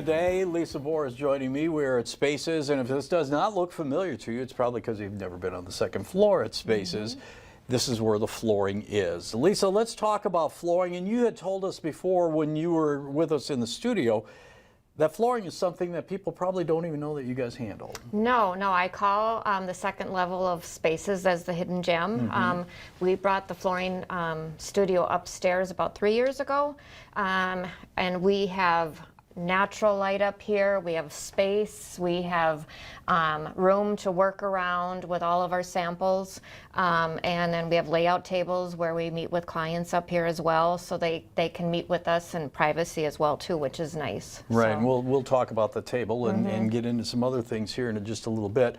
Today, Lisa Bohr is joining me. We're at Spaces, and if this does not look familiar to you, it's probably because you've never been on the second floor at Spaces. This is where the flooring is. Lisa, let's talk about flooring. And you had told us before when you were with us in the studio that flooring is something that people probably don't even know that you guys handle. No, I call the second level of Spaces as the hidden gem. We brought the flooring studio upstairs about 3 years ago, and we have natural light up here. We have space. We have room to work around with all of our samples. And then we have layout tables where we meet with clients up here as well, so they can meet with us in privacy as well too, which is nice. Right, So. and we'll talk about the table and get into some other things here in just a little bit.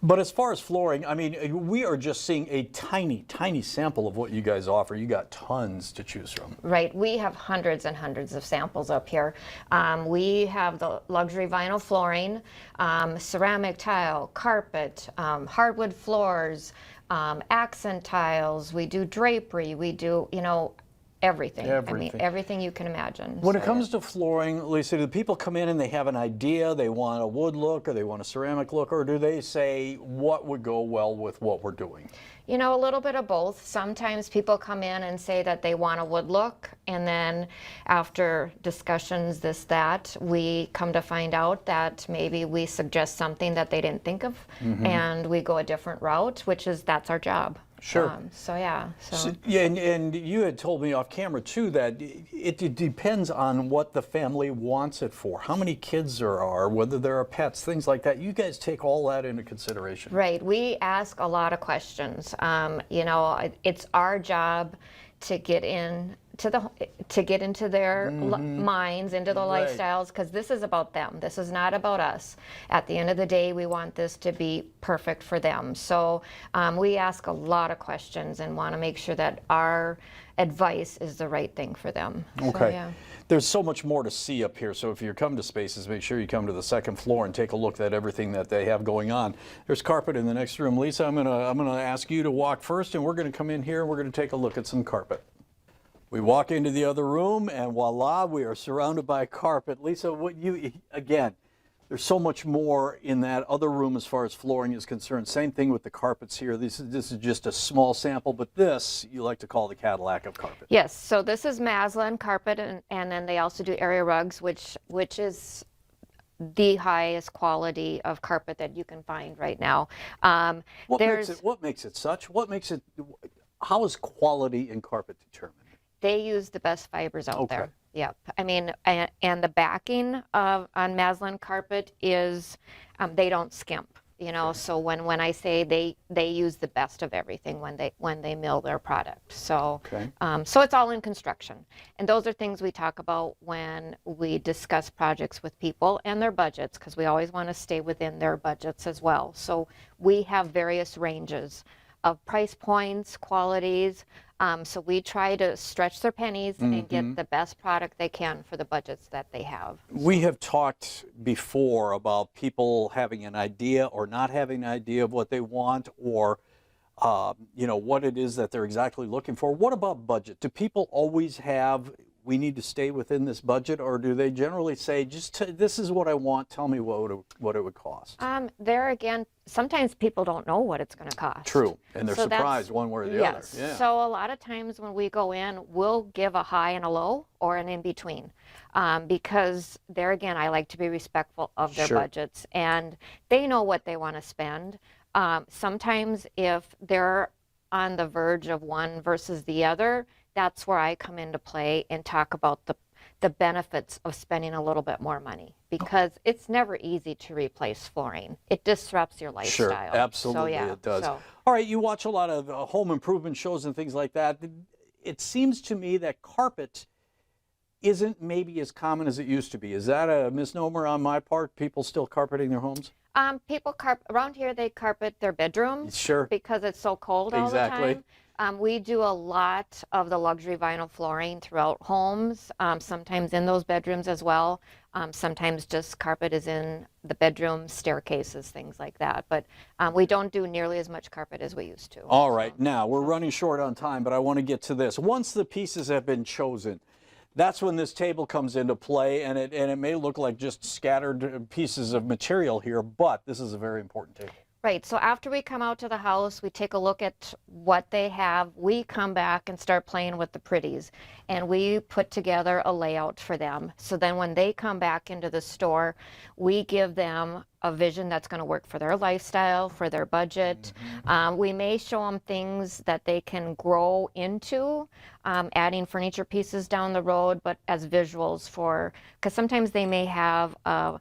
But as far as flooring, I mean, we are just seeing a tiny, tiny sample of what you guys offer. You got tons to choose from. Right, we have hundreds and hundreds of samples up here. We have the luxury vinyl flooring, ceramic tile, carpet, hardwood floors, accent tiles. We do drapery. We do, everything. I mean, everything you can imagine. When it comes to flooring, Lisa, do people come in and they have an idea, they want a wood look or they want a ceramic look, or do they say what would go well with what we're doing? A little bit of both. Sometimes people come in and say that they want a wood look, and then after discussions, that, we come to find out that maybe we suggest something that they didn't think of, and we go a different route, that's our job. Sure. Yeah, and you had told me off camera too that it depends on what the family wants it for, how many kids there are, whether there are pets, things like that. You guys take all that into consideration. Right. We ask a lot of questions. It's our job to get into their minds, into the lifestyles, because this is about them. This is not about us. At the end of the day, we want this to be perfect for them. So we ask a lot of questions and want to make sure that our advice is the right thing for them. Okay. So, yeah. There's so much more to see up here, so if you come to Spaces, make sure you come to the second floor and take a look at everything that they have going on. There's carpet in the next room. Lisa, I'm gonna ask you to walk first, and we're gonna come in here and we're gonna take a look at some carpet. We walk into the other room, and voila, we are surrounded by carpet. Lisa, again, there's so much more in that other room as far as flooring is concerned. Same thing with the carpets here. This is just a small sample, but this you like to call the Cadillac of carpet. Yes, so this is Maslin carpet, and then they also do area rugs, which is the highest quality of carpet that you can find right now. What makes it such? How is quality in carpet determined? They use the best fibers out there. Yep. I mean, and the backing on Maslin carpet is, they don't skimp. So when I say they use the best of everything when they mill their product. So so it's all in construction, and those are things we talk about when we discuss projects with people and their budgets, because we always want to stay within their budgets as well. So we have various ranges of price points, qualities. So we try to stretch their pennies and get the best product they can for the budgets that they have. We have talked before about people having an idea or not having an idea of what they want, or what it is that they're exactly looking for. What about budget? Do people always have, we need to stay within this budget, or do they generally say, this is what I want, tell me what it would cost? There again, sometimes people don't know what it's going to cost. True, and they're surprised one way or the other. Yeah. So a lot of times when we go in, we'll give a high and a low, or an in-between, because there again, I like to be respectful of their budgets, and they know what they want to spend. Sometimes if they're on the verge of one versus the other, that's where I come into play and talk about the benefits of spending a little bit more money, because it's never easy to replace flooring. It disrupts your lifestyle. Sure, absolutely, it does. All right, you watch a lot of home improvement shows and things like that. It seems to me that carpet isn't maybe as common as it used to be. Is that a misnomer on my part? People still carpeting their homes? People around here, they carpet their bedrooms because it's so cold all the time. We do a lot of the luxury vinyl flooring throughout homes, sometimes in those bedrooms as well. Sometimes just carpet is in the bedroom, staircases, things like that. But we don't do nearly as much carpet as we used to. All right, now we're running short on time, but I want to get to this. Once the pieces have been chosen, That's when this table comes into play, and it may look like just scattered pieces of material here, but this is a very important table. Right, so after we come out to the house, we take a look at what they have, we come back and start playing with the pretties, and we put together a layout for them. So then when they come back into the store, we give them a vision that's going to work for their lifestyle, for their budget. We may show them things that they can grow into, adding furniture pieces down the road, but as visuals for, because sometimes they may have a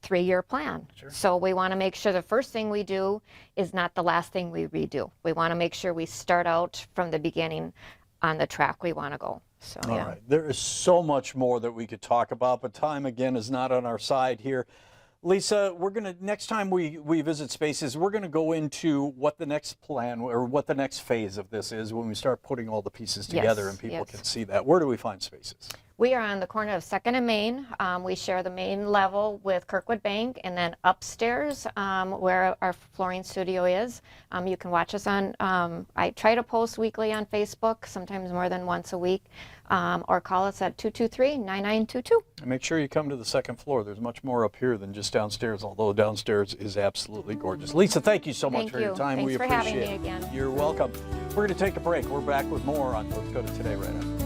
3-year plan. Sure. So we want to make sure the first thing we do is not the last thing we redo. We want to make sure we start out from the beginning on the track we want to go. So, All right. There is so much more that we could talk about, but time again is not on our side here. Lisa, we're going to, next time we visit Spaces, we're going to go into what the next plan or what the next phase of this is when we start putting all the pieces together and people can see that. Where do we find Spaces? We are on the corner of 2nd and Main. We share the main level with Kirkwood Bank, and then upstairs where our flooring studio is. You can watch us on, I try to post weekly on Facebook, sometimes more than once a week, or call us at 223-9922. And make sure you come to the 2nd floor. There's much more up here than just downstairs, although downstairs is absolutely gorgeous. Lisa, thank you so much for your time. Thanks we for appreciate having me again. You're welcome. We're going to take a break. We're back with more on Let's Go to Today right after.